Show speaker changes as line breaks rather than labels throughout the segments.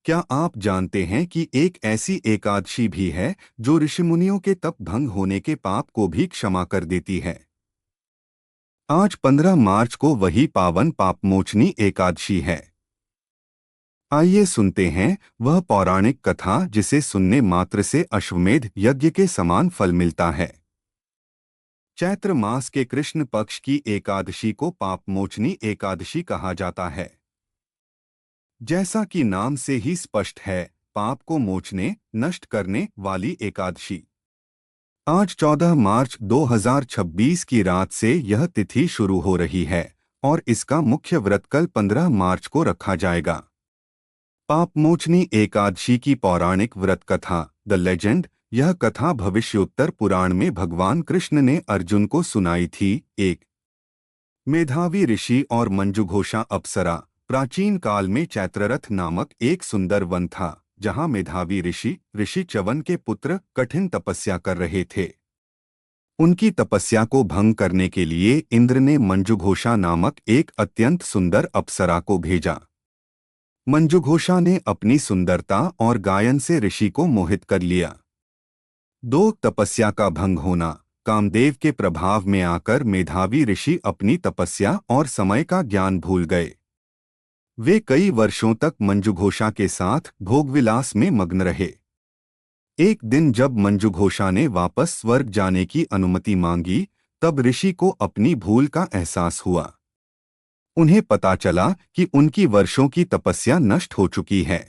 क्या आप जानते हैं कि एक ऐसी एकादशी भी है जो ऋषिमुनियों के तप भंग होने के पाप को भी क्षमा कर देती है। आज 15 मार्च को वही पावन पापमोचनी एकादशी है। आइए सुनते हैं वह पौराणिक कथा जिसे सुनने मात्र से अश्वमेध यज्ञ के समान फल मिलता है। चैत्र मास के कृष्ण पक्ष की एकादशी को पापमोचनी एकादशी कहा जाता है। जैसा कि नाम से ही स्पष्ट है, पाप को मोचने, नष्ट करने वाली एकादशी। आज 14 मार्च 2026 की रात से यह तिथि शुरू हो रही है और इसका मुख्य व्रत कल 15 मार्च को रखा जाएगा। पापमोचनी एकादशी की पौराणिक व्रत कथा द लेजेंड। यह कथा भविष्योत्तर पुराण में भगवान कृष्ण ने अर्जुन को सुनाई थी। एक मेधावी ऋषि और मंजुघोषा अप्सरा। प्राचीन काल में चैत्ररथ नामक एक सुंदर वन था जहां मेधावी ऋषि च्यवन के पुत्र कठिन तपस्या कर रहे थे। उनकी तपस्या को भंग करने के लिए इंद्र ने मंजुघोषा नामक एक अत्यंत सुंदर अप्सरा को भेजा। मंजुघोषा ने अपनी सुंदरता और गायन से ऋषि को मोहित कर लिया। दो तपस्या का भंग होना। कामदेव के प्रभाव में आकर मेधावी ऋषि अपनी तपस्या और समय का ज्ञान भूल गए। वे कई वर्षों तक मंजुघोषा के साथ भोगविलास में मग्न रहे। एक दिन जब मंजुघोषा ने वापस स्वर्ग जाने की अनुमति मांगी, तब ऋषि को अपनी भूल का एहसास हुआ। उन्हें पता चला कि उनकी वर्षों की तपस्या नष्ट हो चुकी है।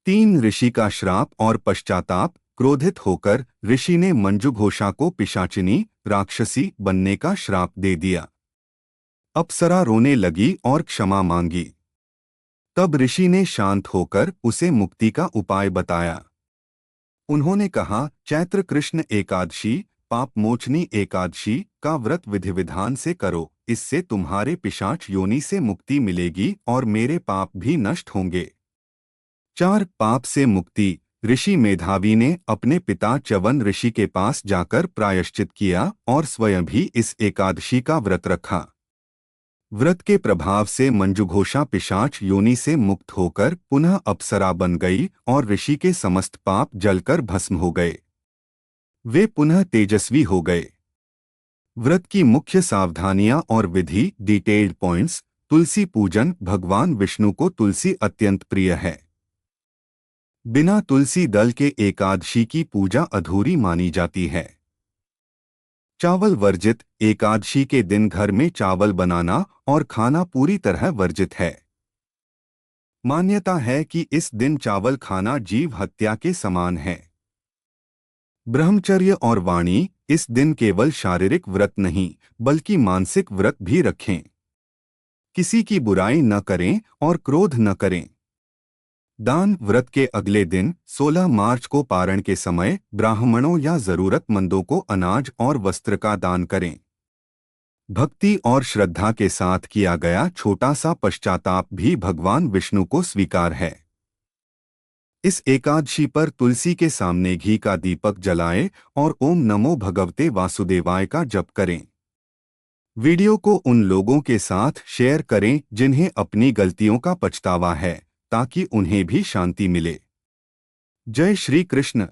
3 ऋषि का श्राप और पश्चाताप। क्रोधित होकर ऋषि ने मंजुघोषा को पिशाचिनी राक्षसी बनने का श्राप दे दिया। अप्सरा रोने लगी और क्षमा मांगी। तब ऋषि ने शांत होकर उसे मुक्ति का उपाय बताया। उन्होंने कहा, चैत्र कृष्ण एकादशी पापमोचनी एकादशी का व्रत विधि विधान से करो, इससे तुम्हारे पिशाच योनि से मुक्ति मिलेगी और मेरे पाप भी नष्ट होंगे। 4 पाप से मुक्ति। ऋषि मेधावी ने अपने पिता च्यवन ऋषि के पास जाकर प्रायश्चित किया और स्वयं भी इस एकादशी का व्रत रखा। व्रत के प्रभाव से मंजुघोषा पिशाच योनि से मुक्त होकर पुनः अप्सरा बन गई और ऋषि के समस्त पाप जलकर भस्म हो गए। वे पुनः तेजस्वी हो गए। व्रत की मुख्य सावधानियां और विधि। Detailed points. तुलसी पूजन। भगवान विष्णु को तुलसी अत्यंत प्रिय है। बिना तुलसी दल के एकादशी की पूजा अधूरी मानी जाती है। चावल वर्जित। एकादशी के दिन घर में चावल बनाना और खाना पूरी तरह वर्जित है। मान्यता है कि इस दिन चावल खाना जीव हत्या के समान है। ब्रह्मचर्य और वाणी। इस दिन केवल शारीरिक व्रत नहीं बल्कि मानसिक व्रत भी रखें। किसी की बुराई न करें और क्रोध न करें। दान। व्रत के अगले दिन 16 मार्च को पारण के समय ब्राह्मणों या जरूरतमंदों को अनाज और वस्त्र का दान करें। भक्ति और श्रद्धा के साथ किया गया छोटा सा पश्चाताप भी भगवान विष्णु को स्वीकार है। इस एकादशी पर तुलसी के सामने घी का दीपक जलाएं और ओम नमो भगवते वासुदेवाय का जप करें। वीडियो को उन लोगों के साथ शेयर करें जिन्हें अपनी गलतियों का पछतावा है, ताकि उन्हें भी शांति मिले। जय श्री कृष्ण।